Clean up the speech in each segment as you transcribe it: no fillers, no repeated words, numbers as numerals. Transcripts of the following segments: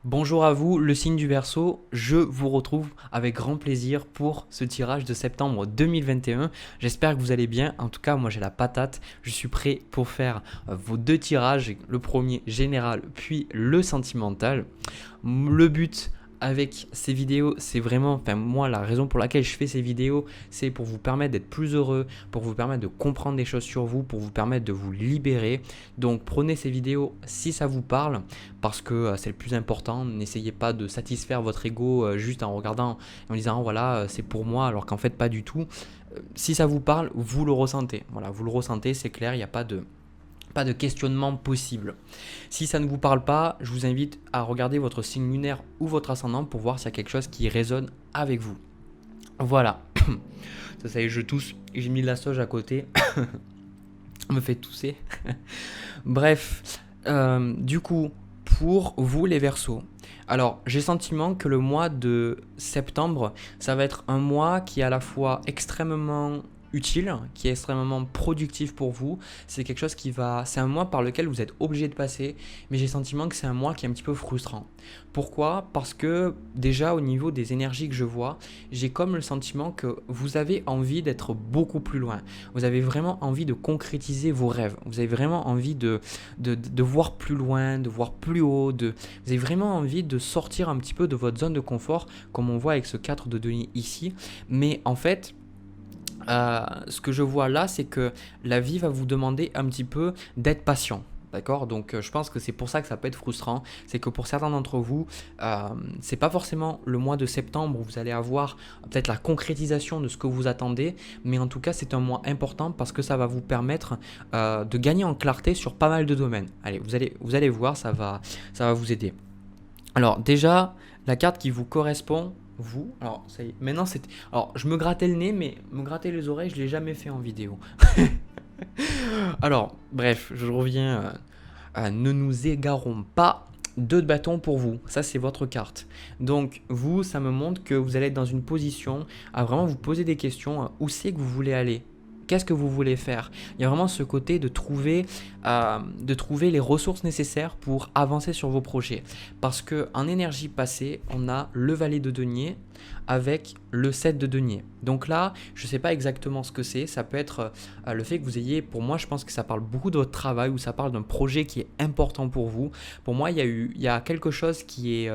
Bonjour à vous, le signe du Verseau. Je vous retrouve avec grand plaisir pour ce tirage de septembre 2021. J'espère que vous allez bien. En tout cas, moi j'ai la patate. Je suis prêt pour faire vos deux tirages. Le premier général, puis le sentimental. Le but avec ces vidéos, c'est vraiment, moi la raison pour laquelle je fais ces vidéos, c'est pour vous permettre d'être plus heureux, pour vous permettre de comprendre des choses sur vous, pour vous permettre de vous libérer. Donc prenez ces vidéos si ça vous parle, parce que c'est le plus important. N'essayez pas de satisfaire votre ego juste en regardant, en disant voilà c'est pour moi, alors qu'en fait pas du tout. Si ça vous parle, vous le ressentez. Voilà, vous le ressentez, c'est clair, il n'y a pas de questionnement possible. Si ça ne vous parle pas, je vous invite à regarder votre signe lunaire ou votre ascendant pour voir s'il y a quelque chose qui résonne avec vous. Voilà. Ça y est, je tousse. J'ai mis de la sauge à côté. Ça me fait tousser. Bref, du coup, pour vous les Verseaux, alors j'ai le sentiment que le mois de septembre, ça va être un mois qui est à la fois extrêmement utile, qui est extrêmement productif pour vous. C'est un mois par lequel vous êtes obligé de passer, mais j'ai le sentiment que c'est un mois qui est un petit peu frustrant. Pourquoi? Parce que déjà au niveau des énergies que je vois, j'ai comme le sentiment que vous avez envie d'être beaucoup plus loin. Vous avez vraiment envie de concrétiser vos rêves. Vous avez vraiment envie de voir plus loin, de voir plus haut. Vous avez vraiment envie de sortir un petit peu de votre zone de confort, comme on voit avec ce 4 de denier ici. Mais en fait, ce que je vois là, c'est que la vie va vous demander un petit peu d'être patient. D'accord? Donc je pense que c'est pour ça que ça peut être frustrant. C'est que pour certains d'entre vous, c'est pas forcément le mois de septembre où vous allez avoir peut-être la concrétisation de ce que vous attendez, mais en tout cas c'est un mois important parce que ça va vous permettre de gagner en clarté sur pas mal de domaines. Allez, vous allez voir, ça va vous aider. Alors déjà, la carte qui vous correspond, vous, alors ça y est, maintenant c'est... Alors je me grattais le nez, mais me gratter les oreilles, je ne l'ai jamais fait en vidéo. Alors, bref, je reviens, ne nous égarons pas. Deux de bâton pour vous, ça c'est votre carte. Donc vous, ça me montre que vous allez être dans une position à vraiment vous poser des questions, où c'est que vous voulez aller. Qu'est-ce que vous voulez faire? Il y a vraiment ce côté de trouver les ressources nécessaires pour avancer sur vos projets. Parce qu'en énergie passée, on a le valet de denier avec le 7 de denier. Donc là, je ne sais pas exactement ce que c'est. Ça peut être le fait que vous ayez, pour moi, je pense que ça parle beaucoup de votre travail ou ça parle d'un projet qui est important pour vous. Pour moi, il y a quelque chose qui est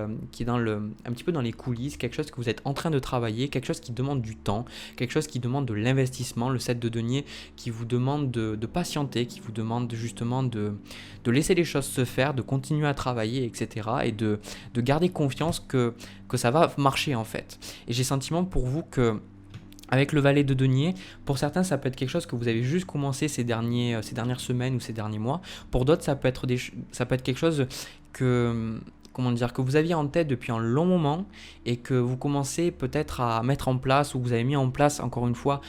dans un petit peu dans les coulisses, quelque chose que vous êtes en train de travailler, quelque chose qui demande du temps, quelque chose qui demande de l'investissement, le 7 de denier qui vous demande de patienter, qui vous demande justement de laisser les choses se faire, de continuer à travailler, etc. Et de garder confiance que ça va marcher en fait. Et j'ai le sentiment pour vous que avec le valet de denier, pour certains, ça peut être quelque chose que vous avez juste commencé ces dernières semaines ou ces derniers mois. Pour d'autres, ça peut être quelque chose que, comment dire, que vous aviez en tête depuis un long moment et que vous commencez peut-être à mettre en place ou vous avez mis en place, encore une fois,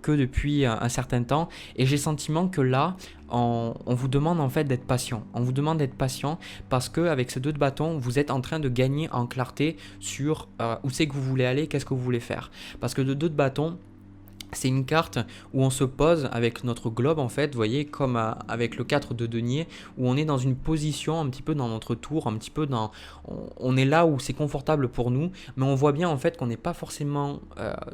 que depuis un certain temps. Et j'ai le sentiment que là, on vous demande en fait d'être patient. On vous demande d'être patient parce qu'avec ces deux de bâton, vous êtes en train de gagner en clarté sur où c'est que vous voulez aller, qu'est-ce que vous voulez faire. Parce que le 2 de bâton, c'est une carte où on se pose avec notre globe en fait, vous voyez, comme avec le 4 de denier, où on est dans une position un petit peu dans notre tour, un petit peu dans... On est là où c'est confortable pour nous, mais on voit bien en fait qu'on n'est pas forcément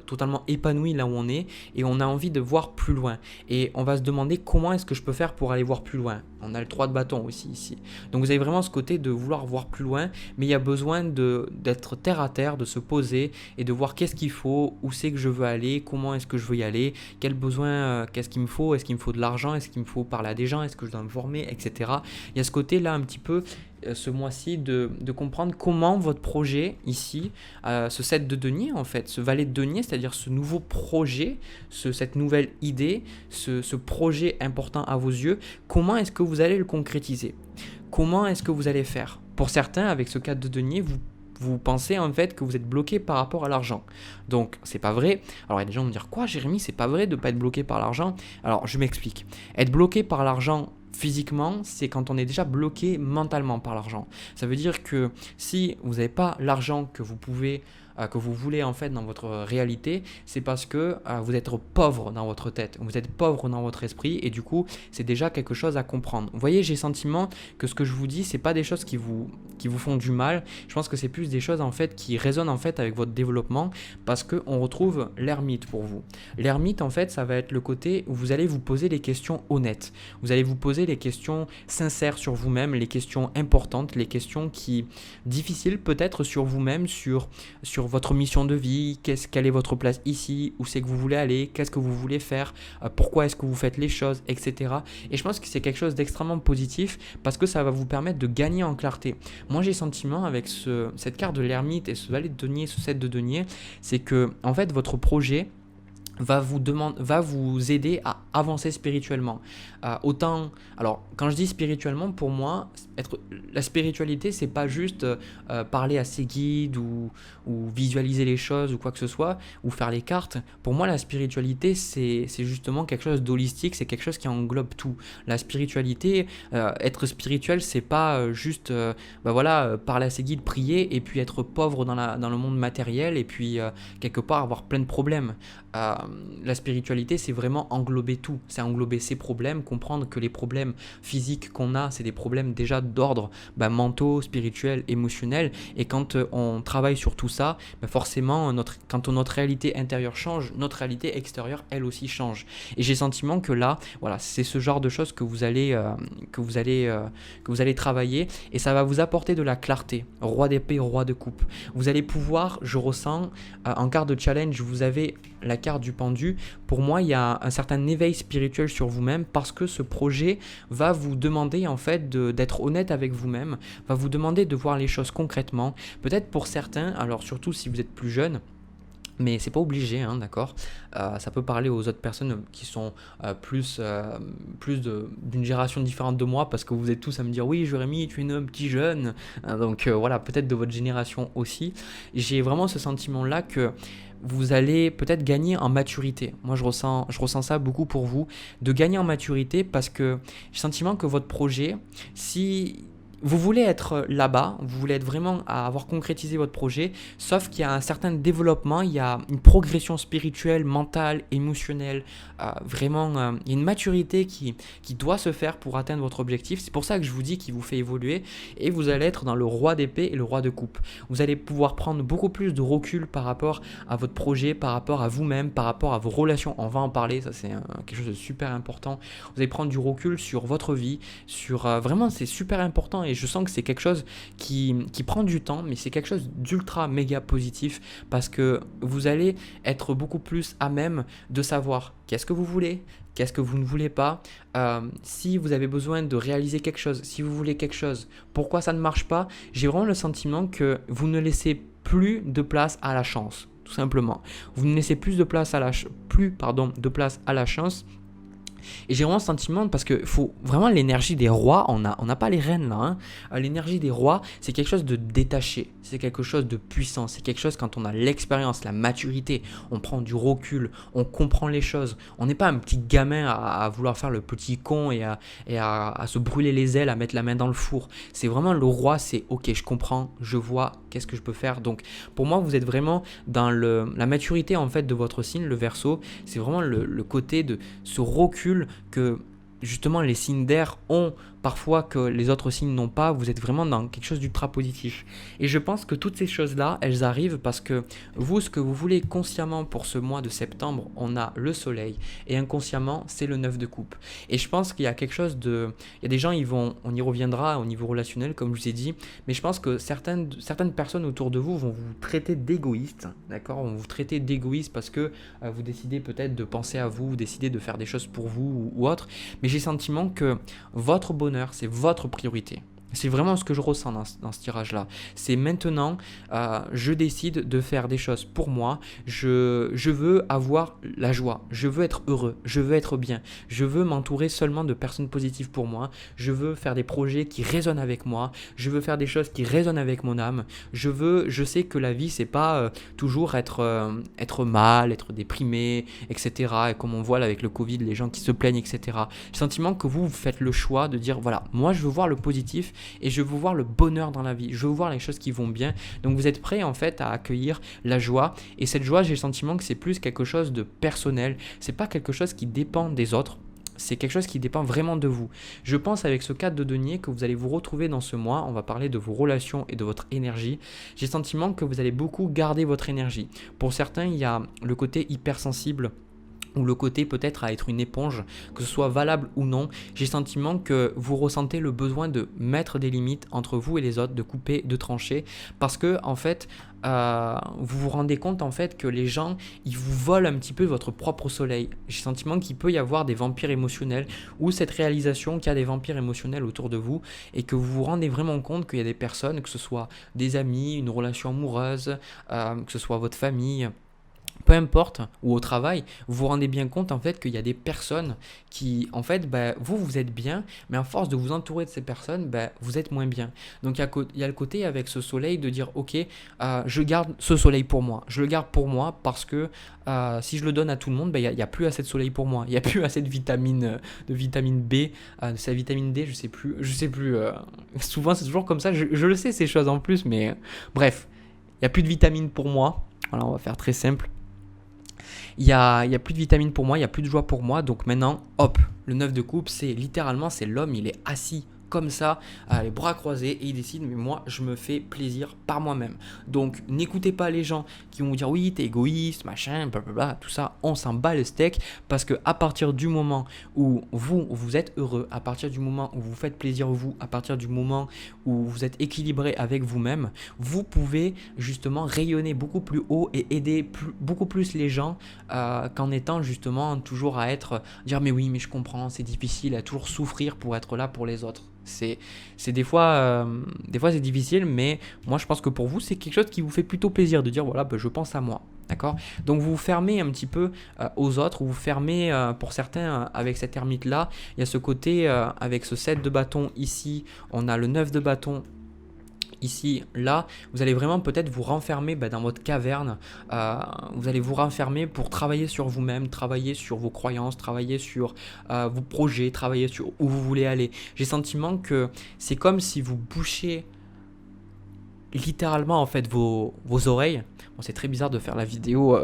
totalement épanoui là où on est, et on a envie de voir plus loin. Et on va se demander comment est-ce que je peux faire pour aller voir plus loin. On a le 3 de bâton aussi ici. Donc vous avez vraiment ce côté de vouloir voir plus loin, mais il y a besoin d'être terre à terre, de se poser et de voir qu'est-ce qu'il faut, où c'est que je veux aller, comment est-ce que je veux y aller, quel besoin, qu'est-ce qu'il me faut, est-ce qu'il me faut de l'argent, est-ce qu'il me faut parler à des gens, est-ce que je dois me former, etc. Il y a ce côté-là un petit peu, ce mois-ci, de comprendre comment votre projet ici, ce 7 de denier en fait, ce valet de denier, c'est-à-dire ce nouveau projet, cette nouvelle idée, ce projet important à vos yeux, comment est-ce que vous allez le concrétiser? Comment est-ce que vous allez faire? Pour certains, avec ce 4 de denier, vous pensez en fait que vous êtes bloqué par rapport à l'argent. Donc c'est pas vrai. Alors il y a des gens qui vont me dire quoi, Jérémy, c'est pas vrai de pas être bloqué par l'argent. Alors je m'explique. Être bloqué par l'argent physiquement, c'est quand on est déjà bloqué mentalement par l'argent. Ça veut dire que si vous n'avez pas l'argent que vous pouvez que vous voulez en fait dans votre réalité, c'est parce que vous êtes pauvre dans votre tête, vous êtes pauvre dans votre esprit et du coup, c'est déjà quelque chose à comprendre. Vous voyez, j'ai le sentiment que ce que je vous dis, c'est pas des choses qui vous font du mal. Je pense que c'est plus des choses en fait qui résonnent en fait avec votre développement parce qu'on retrouve l'ermite pour vous. L'ermite en fait, ça va être le côté où vous allez vous poser les questions honnêtes. Vous allez vous poser les questions sincères sur vous-même, les questions importantes, les questions qui difficiles peut-être sur vous-même, sur votre mission de vie, quelle est votre place ici, où c'est que vous voulez aller, qu'est-ce que vous voulez faire, pourquoi est-ce que vous faites les choses, etc. Et je pense que c'est quelque chose d'extrêmement positif parce que ça va vous permettre de gagner en clarté. Moi j'ai le sentiment avec cette carte de l'ermite et ce valet de denier, ce 7 de denier, c'est que en fait votre projet va vous aider à avancer spirituellement. Alors quand je dis spirituellement, pour moi, la spiritualité, c'est pas juste parler à ses guides ou visualiser les choses ou quoi que ce soit, ou faire les cartes. Pour moi, la spiritualité, c'est justement quelque chose d'holistique, c'est quelque chose qui englobe tout. La spiritualité, être spirituel, c'est pas juste parler à ses guides, prier et puis être pauvre dans le monde matériel et puis quelque part avoir plein de problèmes. La spiritualité, c'est vraiment englober tout. C'est englober ses problèmes, comprendre que les problèmes physiques qu'on a, c'est des problèmes déjà d'ordre mentaux, spirituels, émotionnels. Et quand on travaille sur tout ça, forcément, quand notre réalité intérieure change, notre réalité extérieure, elle aussi change. Et j'ai le sentiment que là, voilà, c'est ce genre de choses que vous allez travailler et ça va vous apporter de la clarté. Roi d'épée, roi de coupe. Vous allez pouvoir, je ressens, en carte de challenge, vous avez la carte du pendu. Pour moi, il y a un certain éveil spirituel sur vous-même parce que ce projet va vous demander en fait d'être honnête avec vous-même, va vous demander de voir les choses concrètement. Peut-être pour certains, alors surtout si vous êtes plus jeune, mais c'est pas obligé, hein, d'accord. Ça peut parler aux autres personnes qui sont d'une génération différente de moi, parce que vous êtes tous à me dire oui, Jérémy, tu es un petit jeune, donc voilà, peut-être de votre génération aussi. J'ai vraiment ce sentiment-là que vous allez peut-être gagner en maturité. Moi, je ressens ça beaucoup pour vous, de gagner en maturité parce que j'ai le sentiment que votre projet, si vous voulez être là-bas, vous voulez être vraiment à avoir concrétisé votre projet, sauf qu'il y a un certain développement, il y a une progression spirituelle, mentale, émotionnelle, il y a une maturité qui doit se faire pour atteindre votre objectif. C'est pour ça que je vous dis qu'il vous fait évoluer et vous allez être dans le roi d'épée et le roi de coupe. Vous allez pouvoir prendre beaucoup plus de recul par rapport à votre projet, par rapport à vous-même, par rapport à vos relations. On va en parler, ça c'est quelque chose de super important. Vous allez prendre du recul sur votre vie, vraiment c'est super important. Et je sens que c'est quelque chose qui prend du temps, mais c'est quelque chose d'ultra méga positif parce que vous allez être beaucoup plus à même de savoir qu'est-ce que vous voulez, qu'est-ce que vous ne voulez pas, si vous avez besoin de réaliser quelque chose, si vous voulez quelque chose, pourquoi ça ne marche pas. J'ai vraiment le sentiment que vous ne laissez plus de place à la chance, tout simplement. Vous ne laissez plus de place à la chance. Et j'ai vraiment le sentiment, parce que faut vraiment l'énergie des rois, on n'a pas les reines là, hein. L'énergie des rois, c'est quelque chose de détaché, c'est quelque chose de puissant, c'est quelque chose quand on a l'expérience, la maturité, on prend du recul, on comprend les choses, on n'est pas un petit gamin à vouloir faire le petit con et à se brûler les ailes, à mettre la main dans le four. C'est vraiment le roi, c'est ok, je comprends, je vois, qu'est-ce que je peux faire. Donc pour moi, vous êtes vraiment dans la maturité en fait de votre signe, le Verseau. C'est vraiment le côté de ce recul que justement les signes d'air ont parfois que les autres signes n'ont pas. Vous êtes vraiment dans quelque chose d'ultra positif. Et je pense que toutes ces choses-là, elles arrivent parce que vous, ce que vous voulez consciemment pour ce mois de septembre, on a le soleil. Et inconsciemment, c'est le 9 de coupe. Et je pense qu'il y a quelque chose de... Il y a des gens, on y reviendra au niveau relationnel, comme je vous ai dit. Mais je pense que certaines personnes autour de vous vont vous traiter d'égoïste. D'accord ? Vont vous traiter d'égoïste parce que vous décidez peut-être de penser à vous, vous décidez de faire des choses pour vous ou autre. Mais j'ai le sentiment que votre bonheur, c'est votre priorité. C'est vraiment ce que je ressens dans ce tirage-là. C'est maintenant, je décide de faire des choses pour moi. Je veux avoir la joie. Je veux être heureux. Je veux être bien. Je veux m'entourer seulement de personnes positives pour moi. Je veux faire des projets qui résonnent avec moi. Je veux faire des choses qui résonnent avec mon âme. Je sais que la vie, c'est pas toujours être mal, être déprimé, etc. Et comme on voit là avec le Covid, les gens qui se plaignent, etc. J'ai le sentiment que vous faites le choix de dire, voilà, moi je veux voir le positif. et je veux voir le bonheur dans la vie, je veux voir les choses qui vont bien. Donc vous êtes prêt en fait à accueillir la joie, et cette joie, j'ai le sentiment que c'est plus quelque chose de personnel, c'est pas quelque chose qui dépend des autres. C'est quelque chose qui dépend vraiment de vous. Je pense avec ce cadre de denier que vous allez vous retrouver dans ce mois. On va parler de vos relations et de votre énergie. J'ai le sentiment que vous allez beaucoup garder votre énergie. Pour certains, il y a le côté hypersensible ou le côté peut-être à être une éponge, que ce soit valable ou non. J'ai le sentiment que vous ressentez le besoin de mettre des limites entre vous et les autres, de couper, de trancher, parce que en fait, vous vous rendez compte en fait que les gens, ils vous volent un petit peu votre propre soleil. J'ai le sentiment qu'il peut y avoir des vampires émotionnels, ou cette réalisation qu'il y a des vampires émotionnels autour de vous, et que vous vous rendez vraiment compte qu'il y a des personnes, que ce soit des amis, une relation amoureuse, que ce soit votre famille, peu importe, ou au travail, vous vous rendez bien compte en fait qu'il y a des personnes qui, en fait, vous êtes bien, mais à force de vous entourer de ces personnes, vous êtes moins bien. Donc il y a le côté avec ce soleil de dire, ok, je garde ce soleil pour moi, je le garde pour moi parce que si je le donne à tout le monde, il n'y a plus assez de soleil pour moi, il n'y a plus assez de vitamine B, c'est la vitamine D, je sais plus, souvent c'est toujours comme ça, je le sais ces choses en plus, mais bref, il n'y a plus de vitamine pour moi, voilà, on va faire très simple. Il y a plus de vitamines pour moi, il n'y a plus de joie pour moi. Donc maintenant, hop, le 9 de coupe, c'est littéralement, c'est l'homme, il est assis comme ça, les bras croisés, et il décide, mais moi, je me fais plaisir par moi-même. Donc, n'écoutez pas les gens qui vont vous dire, oui, t'es égoïste, machin, blablabla, tout ça, on s'en bat le steak, parce que à partir du moment où vous êtes heureux, à partir du moment où vous faites plaisir vous, à partir du moment où vous êtes équilibré avec vous-même, vous pouvez justement rayonner beaucoup plus haut et aider beaucoup plus les gens qu'en étant justement toujours à dire, mais oui, mais je comprends, c'est difficile, à toujours souffrir pour être là pour les autres. C'est des fois c'est difficile, mais moi je pense que pour vous c'est quelque chose qui vous fait plutôt plaisir de dire voilà, je pense à moi, d'accord. Donc vous vous fermez un petit peu aux autres, vous fermez pour certains avec cette ermite là. Il y a ce côté avec ce 7 de bâton ici, on a le 9 de bâton ici, là, vous allez vraiment peut-être vous renfermer dans votre caverne, vous allez vous renfermer pour travailler sur vous-même, travailler sur vos croyances, travailler sur vos projets, travailler sur où vous voulez aller. J'ai le sentiment que c'est comme si vous bouchiez littéralement en fait vos oreilles. Bon, c'est très bizarre de faire la vidéo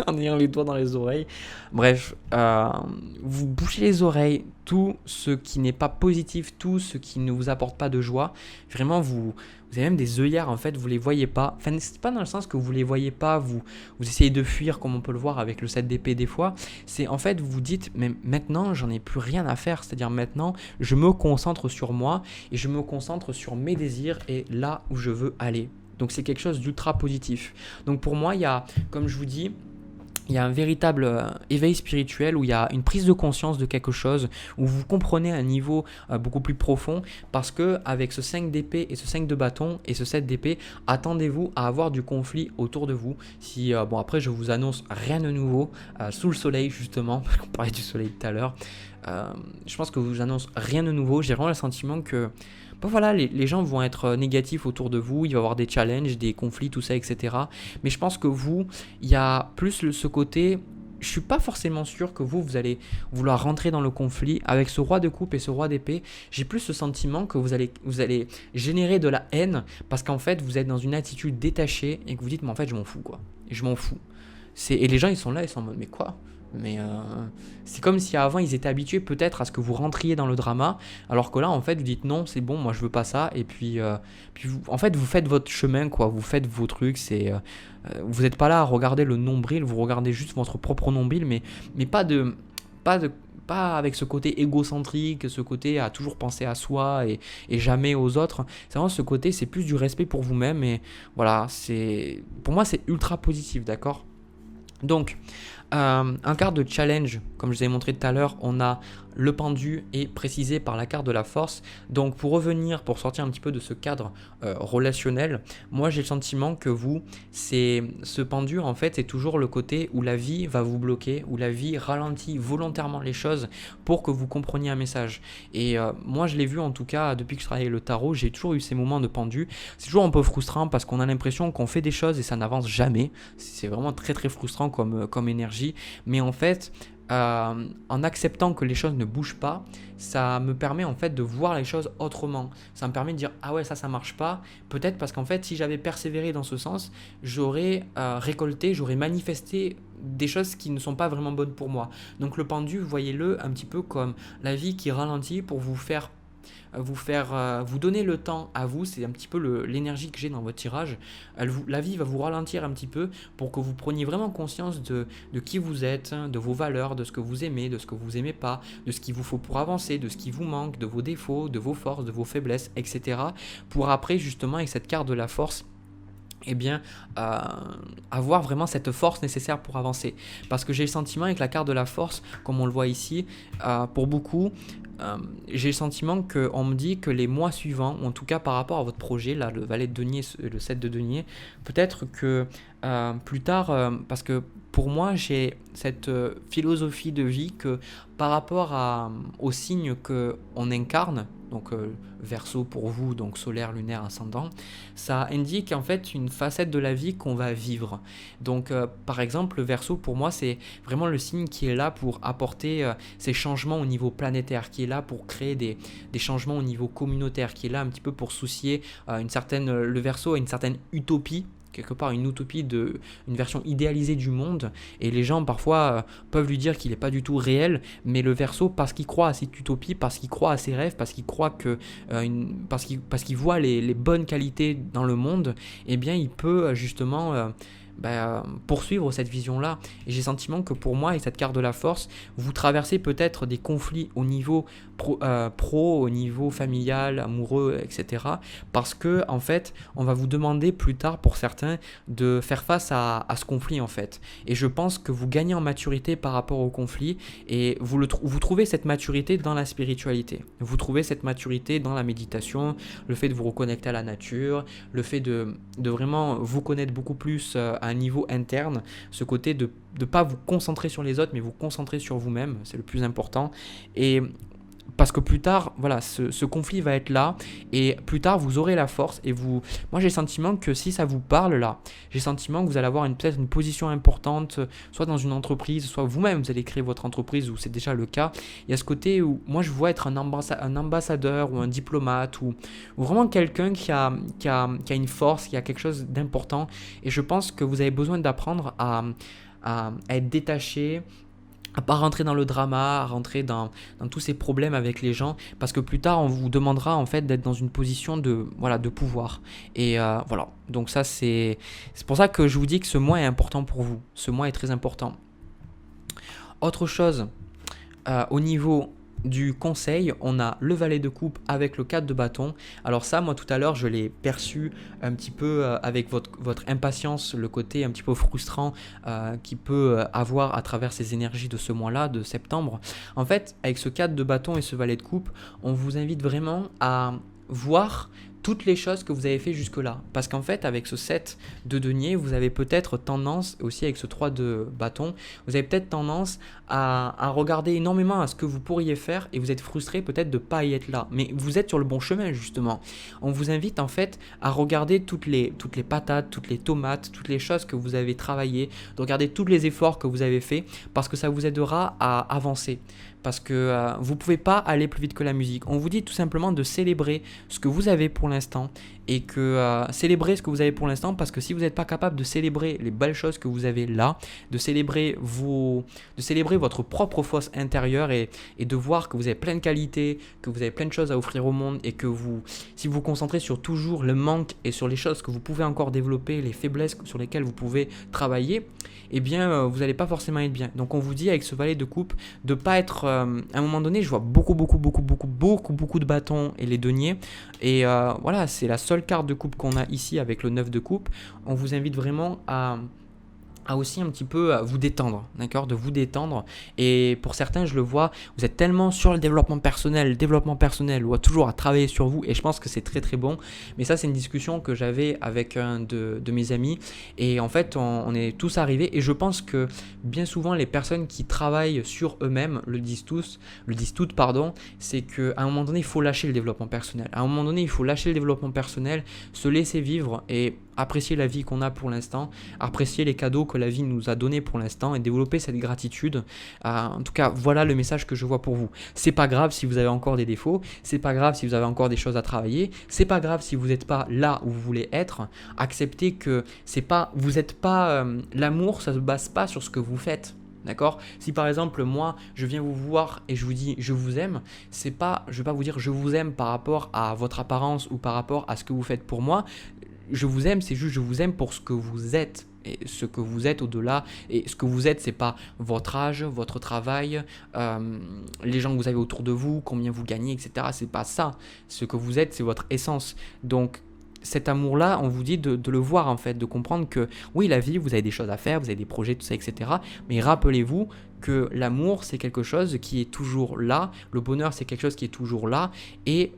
en ayant les doigts dans les oreilles. Bref, vous bouchez les oreilles, tout ce qui n'est pas positif, tout ce qui ne vous apporte pas de joie. Vraiment, vous avez même des œillères en fait, vous les voyez pas. Enfin, c'est pas dans le sens que vous les voyez pas, vous essayez de fuir comme on peut le voir avec le 7 d'épée des fois. C'est en fait, vous vous dites, mais maintenant, j'en ai plus rien à faire. C'est-à-dire maintenant, je me concentre sur moi et je me concentre sur mes désirs et là où je veux aller. Donc c'est quelque chose d'ultra positif. Donc pour moi, il y a, comme je vous dis, il y a un véritable éveil spirituel où il y a une prise de conscience de quelque chose, où vous comprenez à un niveau beaucoup plus profond, parce que avec ce 5 d'épée et ce 5 de bâton et ce 7 d'épée, attendez-vous à avoir du conflit autour de vous. Si bon, après je vous annonce rien de nouveau sous le soleil justement, parce qu'on parlait du soleil tout à l'heure, je pense que je vous annonce rien de nouveau. J'ai vraiment le sentiment que voilà, les gens vont être négatifs autour de vous, il va y avoir des challenges, des conflits, tout ça, etc. Mais je pense que vous, il y a plus ce côté, je suis pas forcément sûr que vous allez vouloir rentrer dans le conflit. Avec ce roi de coupe et ce roi d'épée, j'ai plus ce sentiment que vous allez générer de la haine, parce qu'en fait, vous êtes dans une attitude détachée et que vous dites, mais en fait, je m'en fous, quoi. Et je m'en fous. Et les gens, ils sont là, ils sont en mode, mais quoi ? Mais c'est comme si avant ils étaient habitués peut-être à ce que vous rentriez dans le drama, alors que là en fait vous dites non, c'est bon, moi je veux pas ça, et puis vous, en fait vous faites votre chemin, quoi, vous faites vos trucs, vous n'êtes pas là à regarder le nombril, vous regardez juste votre propre nombril, mais pas avec ce côté égocentrique, ce côté à toujours penser à soi et jamais aux autres. C'est vraiment ce côté, c'est plus du respect pour vous-même, et voilà, pour moi c'est ultra positif, d'accord. Donc, un carte de challenge, comme je vous ai montré tout à l'heure, on a le pendu est précisé par la carte de la force. Donc pour sortir un petit peu de ce cadre relationnel, moi j'ai le sentiment que ce pendu en fait c'est toujours le côté où la vie va vous bloquer, où la vie ralentit volontairement les choses pour que vous compreniez un message. Et moi je l'ai vu en tout cas depuis que je travaille le tarot, j'ai toujours eu ces moments de pendu. C'est toujours un peu frustrant parce qu'on a l'impression qu'on fait des choses et ça n'avance jamais. C'est vraiment très très frustrant comme énergie. Mais en fait, en acceptant que les choses ne bougent pas, ça me permet en fait de voir les choses autrement. Ça me permet de dire ah ouais ça marche pas. Peut-être parce qu'en fait si j'avais persévéré dans ce sens, j'aurais récolté, j'aurais manifesté des choses qui ne sont pas vraiment bonnes pour moi. Donc le pendu, voyez-le un petit peu comme la vie qui ralentit pour vous donner le temps à vous. C'est un petit peu l'énergie que j'ai dans votre tirage. La vie va vous ralentir un petit peu pour que vous preniez vraiment conscience de qui vous êtes, de vos valeurs, de ce que vous aimez, de ce que vous aimez pas, de ce qu'il vous faut pour avancer, de ce qui vous manque, de vos défauts, de vos forces, de vos faiblesses, etc. Pour après justement avec cette carte de la force, eh bien, avoir vraiment cette force nécessaire pour avancer. Parce que j'ai le sentiment avec la carte de la force, comme on le voit ici, pour beaucoup, j'ai le sentiment qu'on me dit que les mois suivants, ou en tout cas par rapport à votre projet, là, le valet de denier, le 7 de denier, peut-être que plus tard, parce que pour moi, j'ai cette philosophie de vie que par rapport aux signes qu'on incarne, donc Verseau pour vous, donc solaire, lunaire, ascendant, ça indique en fait une facette de la vie qu'on va vivre. Donc par exemple, le Verseau pour moi, c'est vraiment le signe qui est là pour apporter ces changements au niveau planétaire, qui est là pour créer des changements au niveau communautaire, qui est là un petit peu pour soucier le Verseau a une certaine utopie, quelque part une utopie, une version idéalisée du monde, et les gens parfois peuvent lui dire qu'il n'est pas du tout réel, mais le Verseau, parce qu'il croit à cette utopie, parce qu'il croit à ses rêves, parce qu'il croit parce qu'il voit les bonnes qualités dans le monde, eh bien il peut justement poursuivre cette vision-là. Et j'ai le sentiment que pour moi, avec cette carte de la force, vous traversez peut-être des conflits au niveau pro, au niveau familial, amoureux, etc. Parce que en fait, on va vous demander plus tard, pour certains, de faire face à ce conflit en fait. Et je pense que vous gagnez en maturité par rapport au conflit, et vous trouvez cette maturité dans la spiritualité. Vous trouvez cette maturité dans la méditation, le fait de vous reconnecter à la nature, le fait de vraiment vous connaître beaucoup plus à un niveau interne, ce côté de ne pas vous concentrer sur les autres, mais vous concentrer sur vous-même, c'est le plus important. Et parce que plus tard, voilà, ce conflit va être là, et plus tard vous aurez la force, et moi j'ai le sentiment que si ça vous parle là, j'ai le sentiment que vous allez avoir peut-être une position importante, soit dans une entreprise, soit vous-même vous allez créer votre entreprise, ou c'est déjà le cas. Il y a ce côté où moi je vois être un ambassadeur ou un diplomate, ou vraiment quelqu'un qui a une force, qui a quelque chose d'important, et je pense que vous avez besoin d'apprendre à être détaché, à pas rentrer dans le drama, à rentrer dans tous ces problèmes avec les gens, parce que plus tard on vous demandera en fait d'être dans une position de pouvoir. Et voilà, donc ça c'est pour ça que je vous dis que ce mois est important pour vous, ce mois est très important. Autre chose, au niveau du conseil, on a le valet de coupe avec le 4 de bâton. Alors ça, moi tout à l'heure, je l'ai perçu un petit peu avec votre impatience, le côté un petit peu frustrant qui peut avoir à travers ces énergies de ce mois-là, de septembre. En fait, avec ce 4 de bâton et ce valet de coupe, on vous invite vraiment à voir toutes les choses que vous avez fait jusque-là. Parce qu'en fait, avec ce 7 de denier, vous avez peut-être tendance, aussi avec ce 3 de bâton, vous avez peut-être tendance à regarder énormément à ce que vous pourriez faire, et vous êtes frustré peut-être de ne pas y être là. Mais vous êtes sur le bon chemin, justement. On vous invite en fait à regarder toutes les patates, toutes les tomates, toutes les choses que vous avez travaillées, de regarder tous les efforts que vous avez faits, parce que ça vous aidera à avancer. Parce que vous ne pouvez pas aller plus vite que la musique. On vous dit tout simplement de célébrer ce que vous avez pour l'instant, et que célébrer ce que vous avez pour l'instant, parce que si vous n'êtes pas capable de célébrer les belles choses que vous avez là, de célébrer votre propre force intérieure, et de voir que vous avez plein de qualités, que vous avez plein de choses à offrir au monde, et que si vous vous concentrez sur toujours le manque et sur les choses que vous pouvez encore développer, les faiblesses sur lesquelles vous pouvez travailler, eh bien vous n'allez pas forcément être bien. Donc on vous dit avec ce valet de coupe de pas être à un moment donné, je vois beaucoup de bâtons et les deniers, et voilà, c'est la seule carte de coupe qu'on a ici avec le 9 de coupe. On vous invite vraiment à aussi un petit peu vous détendre, d'accord, de vous détendre. Et pour certains, je le vois, vous êtes tellement sur le développement personnel, ou toujours à travailler sur vous, et je pense que c'est très très bon. Mais ça, c'est une discussion que j'avais avec un de mes amis, et en fait on est tous arrivés, et je pense que bien souvent les personnes qui travaillent sur eux-mêmes le disent toutes, c'est qu'à un moment donné il faut lâcher le développement personnel, se laisser vivre et apprécier la vie qu'on a pour l'instant, apprécier les cadeaux que la vie nous a donné pour l'instant et développer cette gratitude. En tout cas, voilà le message que je vois pour vous. C'est pas grave si vous avez encore des défauts, c'est pas grave si vous avez encore des choses à travailler, c'est pas grave si vous n'êtes pas là où vous voulez être. Acceptez que vous n'êtes pas l'amour, ça se base pas sur ce que vous faites. D'accord? Si par exemple moi je viens vous voir et je vous dis je vous aime, je vais pas vous dire je vous aime par rapport à votre apparence ou par rapport à ce que vous faites pour moi. Je vous aime, c'est juste je vous aime pour ce que vous êtes. Et ce que vous êtes au-delà, et ce que vous êtes, c'est pas votre âge, votre travail, les gens que vous avez autour de vous, combien vous gagnez, etc. C'est pas ça. Ce que vous êtes, c'est votre essence. Donc cet amour-là, on vous dit de le voir en fait, de comprendre que oui, la vie, vous avez des choses à faire, vous avez des projets, tout ça, etc. Mais rappelez-vous que l'amour, c'est quelque chose qui est toujours là, le bonheur, c'est quelque chose qui est toujours là, et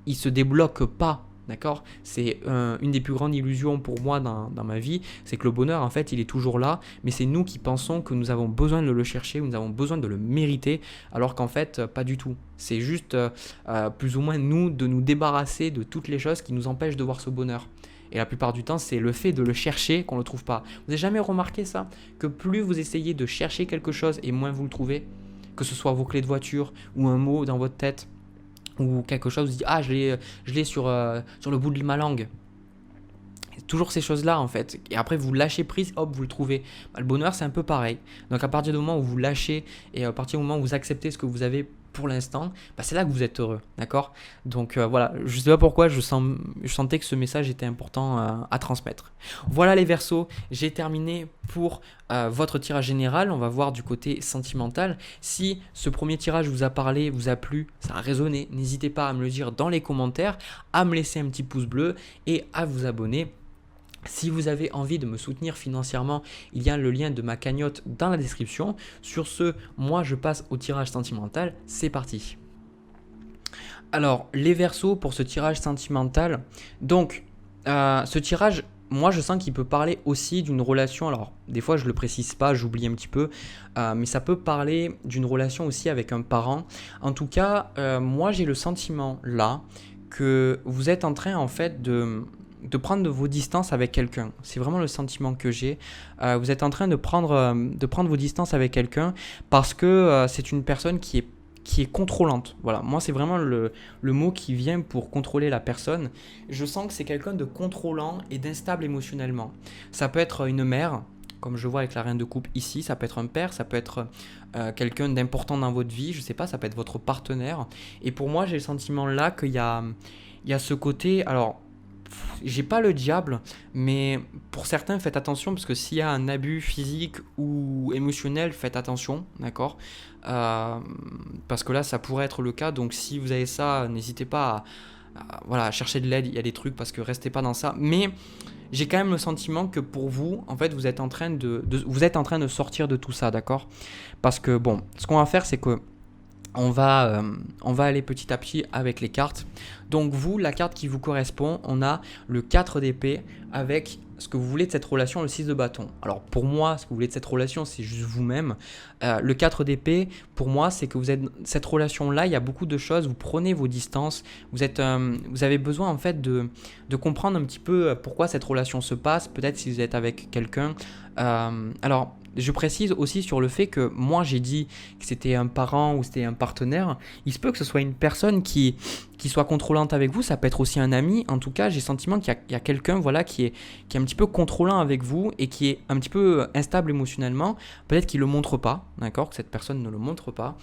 il se débloque pas. D'accord? C'est une des plus grandes illusions pour moi dans ma vie, c'est que le bonheur en fait il est toujours là, mais c'est nous qui pensons que nous avons besoin de le chercher, nous avons besoin de le mériter, alors qu'en fait pas du tout. C'est juste plus ou moins nous de nous débarrasser de toutes les choses qui nous empêchent de voir ce bonheur. Et la plupart du temps, c'est le fait de le chercher qu'on ne le trouve pas. Vous n'avez jamais remarqué ça? Que plus vous essayez de chercher quelque chose et moins vous le trouvez, que ce soit vos clés de voiture ou un mot dans votre tête, ou quelque chose, vous dites ah je l'ai sur le bout de ma langue. C'est toujours ces choses-là en fait. Et après vous lâchez prise, hop, vous le trouvez. Le bonheur c'est un peu pareil. Donc à partir du moment où vous lâchez et à partir du moment où vous acceptez ce que vous avez pour l'instant, c'est là que vous êtes heureux, d'accord? Donc voilà, je ne sais pas pourquoi je sentais que ce message était important à transmettre. Voilà les Verseaux, j'ai terminé pour votre tirage général. On va voir du côté sentimental. Si ce premier tirage vous a parlé, vous a plu, ça a résonné, n'hésitez pas à me le dire dans les commentaires, à me laisser un petit pouce bleu et à vous abonner. Si vous avez envie de me soutenir financièrement, il y a le lien de ma cagnotte dans la description. Sur ce, moi je passe au tirage sentimental, c'est parti. Alors, les Verseaux pour ce tirage sentimental. Donc, ce tirage, moi je sens qu'il peut parler aussi d'une relation. Alors, des fois je ne le précise pas, j'oublie un petit peu, mais ça peut parler d'une relation aussi avec un parent. En tout cas, moi j'ai le sentiment là que vous êtes en train en fait de prendre vos distances avec quelqu'un. C'est vraiment le sentiment que j'ai. Vous êtes en train de prendre vos distances avec quelqu'un parce que c'est une personne qui est contrôlante. Voilà, moi c'est vraiment le mot qui vient pour contrôler la personne. Je sens que c'est quelqu'un de contrôlant et d'instable émotionnellement. Ça peut être une mère, comme je vois avec la reine de coupe ici, ça peut être un père, ça peut être quelqu'un d'important dans votre vie, je sais pas, ça peut être votre partenaire. Et pour moi j'ai le sentiment là qu'il y a ce côté, alors j'ai pas le diable, mais pour certains, faites attention parce que s'il y a un abus physique ou émotionnel, faites attention, d'accord? Parce que là, ça pourrait être le cas. Donc, si vous avez ça, n'hésitez pas à chercher de l'aide. Il y a des trucs parce que restez pas dans ça. Mais j'ai quand même le sentiment que pour vous, en fait, vous êtes en train de sortir de tout ça, d'accord? Parce que bon, ce qu'on va faire, c'est que on va aller petit à petit avec les cartes. Donc vous, la carte qui vous correspond, on a le 4 d'épée avec ce que vous voulez de cette relation, le 6 de bâton. Alors pour moi, ce que vous voulez de cette relation, c'est juste vous-même. Le 4 d'épée, pour moi, c'est que vous êtes cette relation-là, il y a beaucoup de choses, vous prenez vos distances, vous avez besoin en fait de comprendre un petit peu pourquoi cette relation se passe, peut-être si vous êtes avec quelqu'un. Alors, je précise aussi sur le fait que moi j'ai dit que c'était un parent ou c'était un partenaire. Il se peut que ce soit une personne qui soit contrôlante avec vous, ça peut être aussi un ami. En tout cas, j'ai le sentiment qu'il y a quelqu'un voilà, qui est un petit peu contrôlant avec vous et qui est un petit peu instable émotionnellement. Peut-être qu'il ne le montre pas, d'accord, que cette personne ne le montre pas.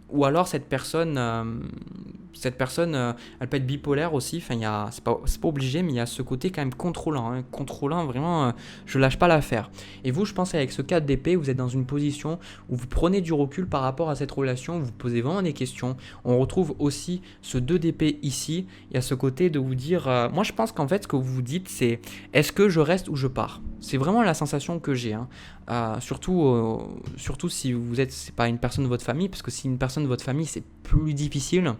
Ou alors cette personne elle peut être bipolaire aussi, enfin, c'est pas obligé, mais il y a ce côté quand même contrôlant, hein. Contrôlant vraiment, je lâche pas l'affaire. Et vous, je pense avec ce 4 d'épée, vous êtes dans une position où vous prenez du recul par rapport à cette relation, vous vous posez vraiment des questions. On retrouve aussi ce 2 d'épée ici, il y a ce côté de vous dire, moi je pense qu'en fait ce que vous vous dites c'est, est-ce que je reste ou je pars? C'est vraiment la sensation que j'ai, hein. Surtout si c'est pas une personne de votre famille, parce que si une personne de votre famille c'est plus difficile,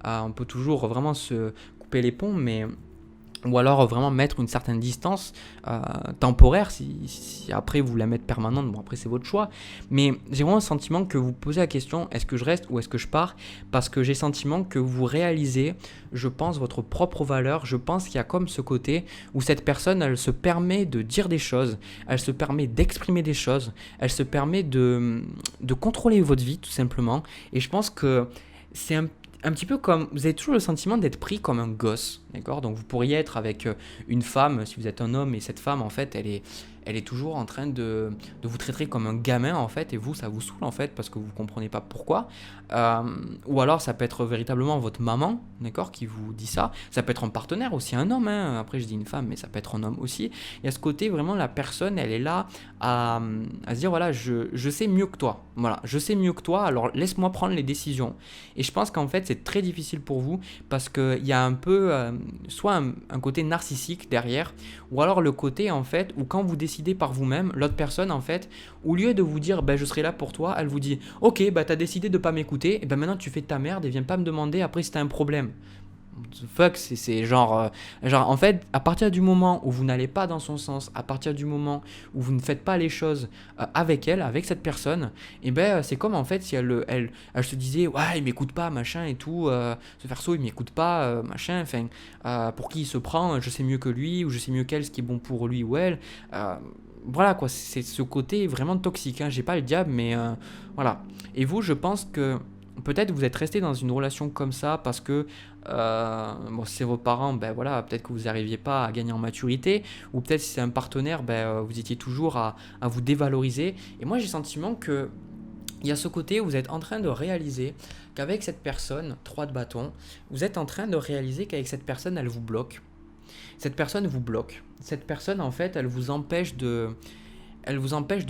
on peut toujours vraiment se couper les ponts, mais ou alors vraiment mettre une certaine distance temporaire, si après vous la mettez permanente, bon après c'est votre choix, mais j'ai vraiment le sentiment que vous posez la question, est-ce que je reste ou est-ce que je pars, parce que j'ai le sentiment que vous réalisez, je pense, votre propre valeur, je pense qu'il y a comme ce côté où cette personne, elle se permet de dire des choses, elle se permet d'exprimer des choses, elle se permet de contrôler votre vie tout simplement, et je pense que c'est un petit peu comme, vous avez toujours le sentiment d'être pris comme un gosse, d'accord? Donc vous pourriez être avec une femme, si vous êtes un homme, et cette femme, en fait, elle est toujours en train de vous traiter comme un gamin, en fait, et vous, ça vous saoule, en fait, parce que vous ne comprenez pas pourquoi. Euh, ou alors, ça peut être véritablement votre maman, d'accord, qui vous dit ça. Ça peut être un partenaire aussi, un homme, hein. Après, je dis une femme, mais ça peut être un homme aussi. Il y a ce côté, vraiment, la personne, elle est là à se dire, voilà, je sais mieux que toi. Voilà, je sais mieux que toi, alors laisse-moi prendre les décisions. Et je pense qu'en fait, c'est très difficile pour vous parce qu'il y a un peu, soit un côté narcissique derrière, ou alors le côté, en fait, où quand vous décidez par vous-même, l'autre personne, en fait, au lieu de vous dire, ben, je serai là pour toi, elle vous dit, ok, bah, t'as décidé de pas m'écouter, et ben maintenant tu fais ta merde et viens pas me demander après si t'as un problème. What the fuck, c'est genre, en fait, à partir du moment où vous n'allez pas dans son sens, à partir du moment où vous ne faites pas les choses avec elle, avec cette personne, et ben c'est comme en fait si elle se disait, ouais, il m'écoute pas, machin et tout, ce perso il m'écoute pas, machin, enfin, pour qui il se prend, je sais mieux que lui, ou je sais mieux qu'elle, ce qui est bon pour lui ou elle. Voilà quoi, c'est ce côté vraiment toxique, hein. J'ai pas le diable, mais voilà. Et vous, je pense que peut-être vous êtes resté dans une relation comme ça parce que bon, si c'est vos parents, ben voilà, peut-être que vous n'arriviez pas à gagner en maturité, ou peut-être si c'est un partenaire, ben, vous étiez toujours à vous dévaloriser. Et moi j'ai le sentiment que il y a ce côté où vous êtes en train de réaliser qu'avec cette personne, 3 de bâton, vous êtes en train de réaliser qu'avec cette personne, elle vous bloque. Cette personne vous bloque. Cette personne, en fait, elle vous empêche de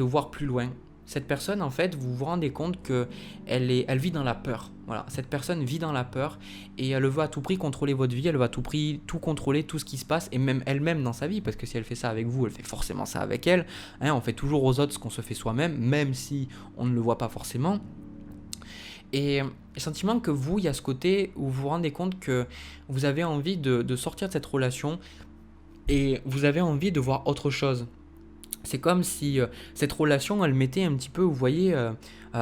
voir plus loin. Cette personne, en fait, vous vous rendez compte que elle vit dans la peur. Voilà, cette personne vit dans la peur et elle veut à tout prix contrôler votre vie, elle veut à tout prix tout contrôler, tout ce qui se passe, et même elle-même dans sa vie, parce que si elle fait ça avec vous, elle fait forcément ça avec elle. Hein, on fait toujours aux autres ce qu'on se fait soi-même, même si on ne le voit pas forcément. Et le sentiment que vous, il y a ce côté où vous vous rendez compte que vous avez envie de sortir de cette relation et vous avez envie de voir autre chose. C'est comme si cette relation, elle mettait un petit peu, vous voyez,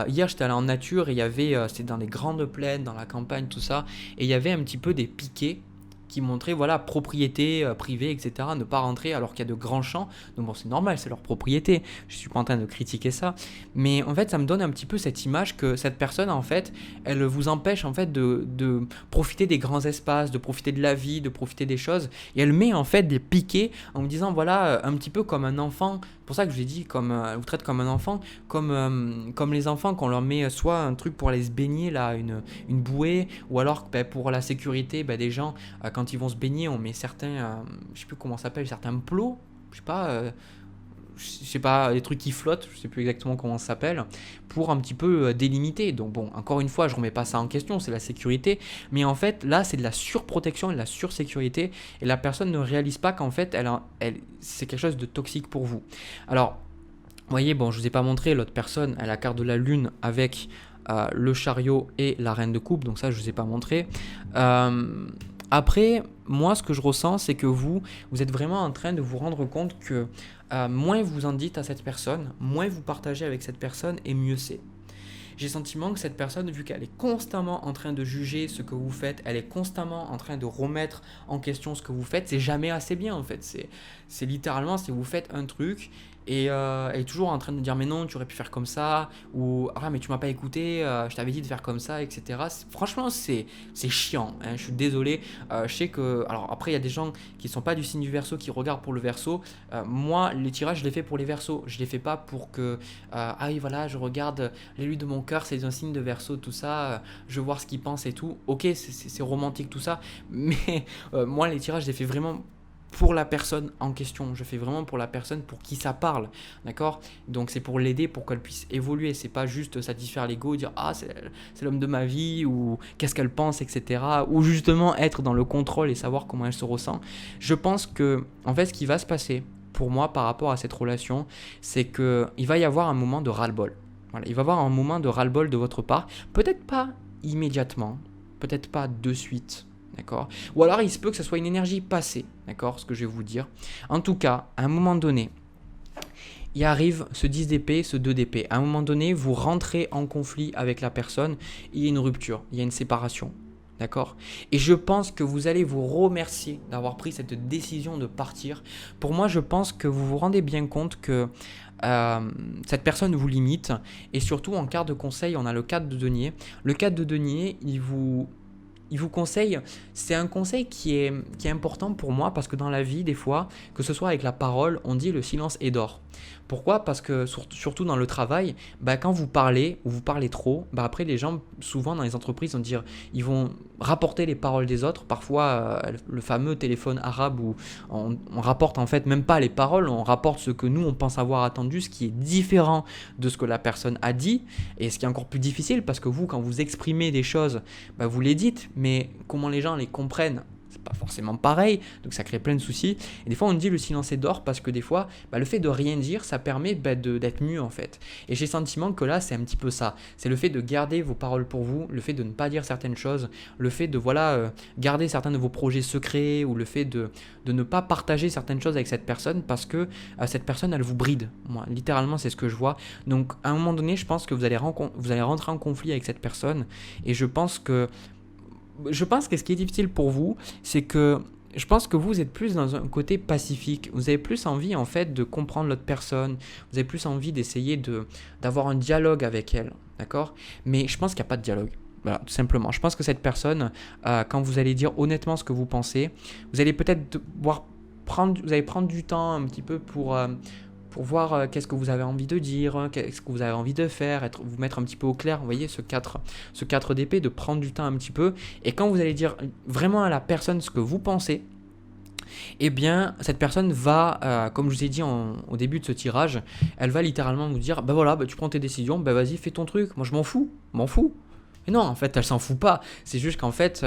hier j'étais allé en nature et il y avait, c'était dans les grandes plaines, dans la campagne, tout ça, et il y avait un petit peu des piquets qui montraient, voilà, propriété privée, etc., ne pas rentrer alors qu'il y a de grands champs. Donc bon, c'est normal, c'est leur propriété, je suis pas en train de critiquer ça, mais en fait, ça me donne un petit peu cette image que cette personne, en fait, elle vous empêche, en fait, de profiter des grands espaces, de profiter de la vie, de profiter des choses, et elle met, en fait, des piquets en me disant, voilà, un petit peu comme un enfant. C'est pour ça que je vous ai dit, comme, elle vous traite comme un enfant, comme les enfants, qu'on leur met soit un truc pour aller se baigner, là, une bouée, ou alors ben, pour la sécurité ben, des gens, quand ils vont se baigner, on met certains, je sais plus comment ça s'appelle, certains plots, je sais pas, des trucs qui flottent, je sais plus exactement comment ça s'appelle, pour un petit peu délimiter. Donc bon, encore une fois, je remets pas ça en question, c'est la sécurité, mais en fait, là, c'est de la surprotection et de la sursécurité, et la personne ne réalise pas qu'en fait, c'est quelque chose de toxique pour vous. Alors, vous voyez, bon, je vous ai pas montré, l'autre personne, elle a la carte de la lune avec le chariot et la reine de coupe, donc ça, je vous ai pas montré. Après, moi, ce que je ressens, c'est que vous êtes vraiment en train de vous rendre compte que moins vous en dites à cette personne, moins vous partagez avec cette personne, et mieux c'est. J'ai le sentiment que cette personne, vu qu'elle est constamment en train de juger ce que vous faites, elle est constamment en train de remettre en question ce que vous faites, c'est jamais assez bien en fait. C'est littéralement, si vous faites un truc et elle est toujours en train de dire mais non, tu aurais pu faire comme ça, ou ah mais tu m'as pas écouté, je t'avais dit de faire comme ça, etc. Franchement, c'est chiant, hein, je suis désolé. Je sais que, alors après, il y a des gens qui sont pas du signe du Verseau qui regardent pour le Verseau. Moi, les tirages, je les fais pour les Verseaux, je les fais pas pour que ah oui, voilà, je regarde l'élu de mon cœur, c'est un signe de Verseau, tout ça, je veux voir ce qu'il pense et tout. Ok, c'est romantique tout ça, mais moi, les tirages, je les fais vraiment pour la personne en question, je fais vraiment pour la personne pour qui ça parle, d'accord? Donc c'est pour l'aider, pour qu'elle puisse évoluer, c'est pas juste satisfaire l'ego, dire ah c'est l'homme de ma vie, ou qu'est-ce qu'elle pense, etc. Ou justement être dans le contrôle et savoir comment elle se ressent. Je pense que en fait ce qui va se passer pour moi par rapport à cette relation, c'est qu'il va y avoir un moment de ras-le-bol. Voilà, il va y avoir un moment de ras-le-bol de votre part, peut-être pas immédiatement, peut-être pas de suite, d'accord? Ou alors il se peut que ce soit une énergie passée, d'accord? Ce que je vais vous dire. En tout cas, à un moment donné, il arrive ce 10 d'épée, ce 2 d'épée. À un moment donné, vous rentrez en conflit avec la personne, il y a une rupture, il y a une séparation. D'accord? Et je pense que vous allez vous remercier d'avoir pris cette décision de partir. Pour moi, je pense que vous vous rendez bien compte que cette personne vous limite. Et surtout, en carte de conseil, on a le 4 de denier. Le 4 de denier, il vous conseille, c'est un conseil qui est important pour moi parce que dans la vie, des fois, que ce soit avec la parole, on dit le silence est d'or. Pourquoi? Parce que surtout dans le travail, quand vous parlez ou vous parlez trop, après les gens, souvent dans les entreprises, ils vont rapporter les paroles des autres. Parfois, le fameux téléphone arabe où on rapporte en fait même pas les paroles, on rapporte ce que nous on pense avoir attendu, ce qui est différent de ce que la personne a dit. Et ce qui est encore plus difficile parce que vous, quand vous exprimez des choses, vous les dites, mais comment les gens les comprennent, c'est pas forcément pareil, donc ça crée plein de soucis. Et des fois on dit le silence est d'or parce que des fois le fait de rien dire ça permet d'être mieux en fait. Et j'ai le sentiment que là c'est un petit peu ça, c'est le fait de garder vos paroles pour vous, le fait de ne pas dire certaines choses, le fait de garder certains de vos projets secrets ou le fait de ne pas partager certaines choses avec cette personne parce que cette personne elle vous bride. Moi littéralement c'est ce que je vois. Donc à un moment donné je pense que vous allez rentrer en conflit avec cette personne et je pense que ce qui est difficile pour vous, c'est que je pense que vous êtes plus dans un côté pacifique. Vous avez plus envie en fait de comprendre l'autre personne. Vous avez plus envie d'essayer d'avoir un dialogue avec elle, d'accord? Mais je pense qu'il n'y a pas de dialogue. Voilà, tout simplement. Je pense que cette personne, quand vous allez dire honnêtement ce que vous pensez, vous allez peut-être vous allez prendre du temps un petit peu pour voir qu'est-ce que vous avez envie de dire, qu'est-ce que vous avez envie de faire, vous mettre un petit peu au clair, vous voyez, ce 4 d'épée, de prendre du temps un petit peu. Et quand vous allez dire vraiment à la personne ce que vous pensez, eh bien, cette personne va, comme je vous ai dit au début de ce tirage, elle va littéralement vous dire, voilà, tu prends tes décisions, vas-y, fais ton truc, moi je m'en fous. Mais non, en fait, elle s'en fout pas. C'est juste qu'en fait,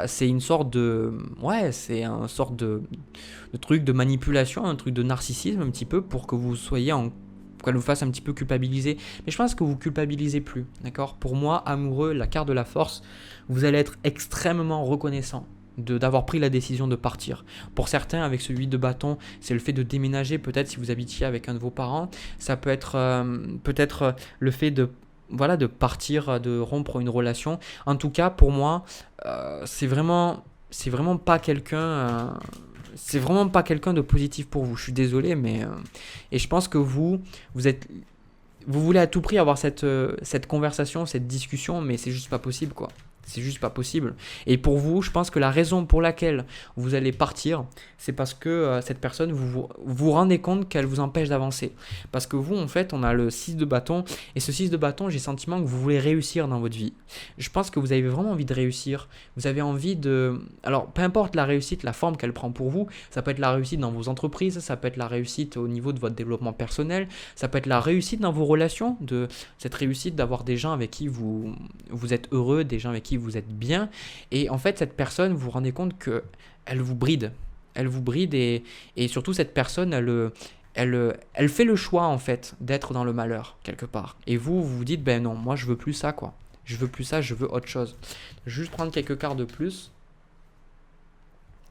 c'est une sorte de... Ouais, c'est un sorte de truc de manipulation, un truc de narcissisme un petit peu pour que vous soyez qu'elle vous fasse un petit peu culpabiliser. Mais je pense que vous culpabilisez plus, d'accord? Pour moi, amoureux, la carte de la force, vous allez être extrêmement reconnaissant d'avoir pris la décision de partir. Pour certains, avec ce 8 de bâton, c'est le fait de déménager, peut-être si vous habitiez avec un de vos parents. Ça peut être peut-être le fait de partir, de rompre une relation. En tout cas, pour moi, c'est vraiment pas quelqu'un de positif pour vous. Je suis désolé, mais et je pense que vous voulez à tout prix avoir cette conversation, cette discussion, mais c'est juste pas possible, quoi. C'est juste pas possible. Et pour vous, je pense que la raison pour laquelle vous allez partir, c'est parce que cette personne, vous rendez compte qu'elle vous empêche d'avancer. Parce que vous, en fait, on a le 6 de bâton. Et ce 6 de bâton, j'ai le sentiment que vous voulez réussir dans votre vie. Je pense que vous avez vraiment envie de réussir. Vous avez envie de... Alors, peu importe la réussite, la forme qu'elle prend pour vous, ça peut être la réussite dans vos entreprises, ça peut être la réussite au niveau de votre développement personnel, ça peut être la réussite dans vos relations, de cette réussite d'avoir des gens avec qui vous êtes heureux, des gens avec qui vous êtes bien. Et en fait, cette personne, vous vous rendez compte qu'elle vous bride. Elle vous bride et surtout, cette personne, elle fait le choix, en fait, d'être dans le malheur, quelque part. Et vous vous dites, non, moi, je veux plus ça, quoi. Je veux plus ça, je veux autre chose. Je vais juste prendre quelques cartes de plus.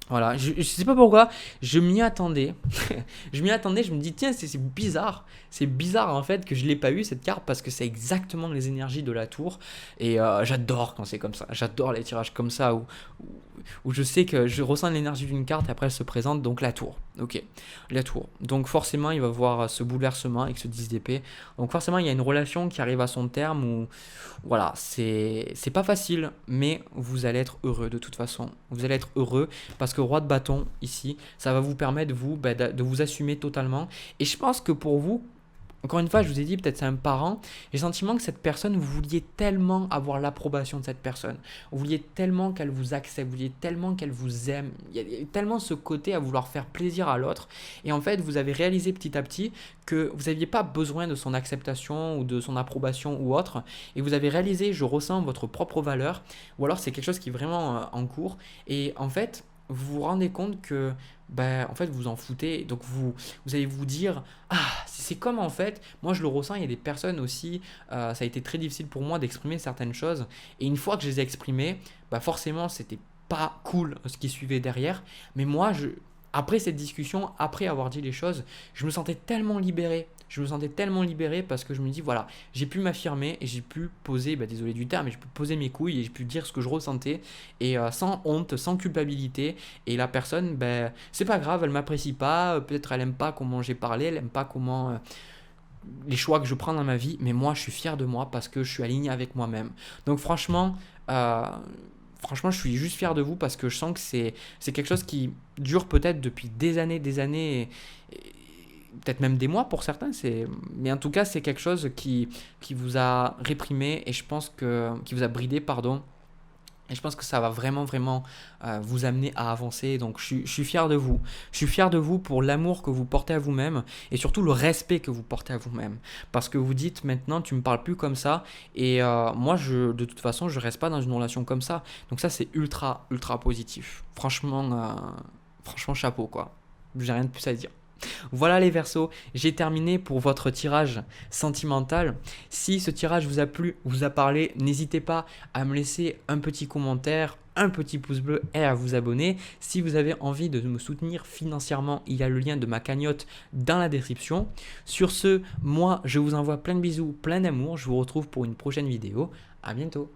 Voilà, je sais pas pourquoi, je m'y attendais. Je me dis, tiens, c'est bizarre. C'est bizarre en fait que je l'ai pas eu cette carte parce que c'est exactement les énergies de la tour. Et j'adore quand c'est comme ça. J'adore les tirages comme ça où je sais que je ressens l'énergie d'une carte et après elle se présente. Donc la tour. Ok, la tour. Donc forcément, il va voir ce bouleversement avec ce 10 d'épée. Donc forcément, il y a une relation qui arrive à son terme où, voilà, c'est pas facile, mais vous allez être heureux de toute façon. Vous allez être heureux parce que roi de bâton ici, ça va vous permettre de vous assumer totalement. Et je pense que pour vous, encore une fois, je vous ai dit, peut-être c'est un parent, j'ai le sentiment que cette personne, vous vouliez tellement avoir l'approbation de cette personne, vous vouliez tellement qu'elle vous accepte, vous vouliez tellement qu'elle vous aime, il y a tellement ce côté à vouloir faire plaisir à l'autre, et en fait, vous avez réalisé petit à petit que vous n'aviez pas besoin de son acceptation ou de son approbation ou autre, et vous avez réalisé, je ressens votre propre valeur, ou alors c'est quelque chose qui est vraiment en cours, et en fait, vous vous rendez compte que en fait vous en foutez, donc vous allez vous dire c'est comme en fait moi je le ressens, il y a des personnes aussi ça a été très difficile pour moi d'exprimer certaines choses et une fois que je les ai exprimées forcément c'était pas cool ce qui suivait derrière. Mais moi, après cette discussion, après avoir dit les choses, je me sentais tellement libéré. Je me sentais tellement libéré parce que je me dis, voilà, j'ai pu m'affirmer et j'ai pu poser, désolé du terme, mais j'ai pu poser mes couilles et j'ai pu dire ce que je ressentais et sans honte, sans culpabilité. Et la personne, c'est pas grave, elle m'apprécie pas, peut-être elle aime pas comment j'ai parlé, elle aime pas comment les choix que je prends dans ma vie, mais moi je suis fier de moi parce que je suis aligné avec moi-même. Donc euh, franchement, je suis juste fier de vous parce que je sens que c'est quelque chose qui dure peut-être depuis des années, et peut-être même des mois pour certains. Mais en tout cas, c'est quelque chose qui vous a réprimé et je pense qui vous a bridé, pardon. Et je pense que ça va vraiment, vraiment vous amener à avancer. Donc, je suis fier de vous. Je suis fier de vous pour l'amour que vous portez à vous-même et surtout le respect que vous portez à vous-même. Parce que vous dites maintenant, tu me parles plus comme ça. Et moi, de toute façon, je reste pas dans une relation comme ça. Donc, ça, c'est ultra, ultra positif. Franchement, chapeau, quoi. J'ai rien de plus à dire. Voilà les Verseaux, j'ai terminé pour votre tirage sentimental. Si ce tirage vous a plu, vous a parlé, n'hésitez pas à me laisser un petit commentaire, un petit pouce bleu et à vous abonner. Si vous avez envie de me soutenir financièrement, il y a le lien de ma cagnotte dans la description. Sur ce, moi je vous envoie plein de bisous, plein d'amour. Je vous retrouve pour une prochaine vidéo. À bientôt.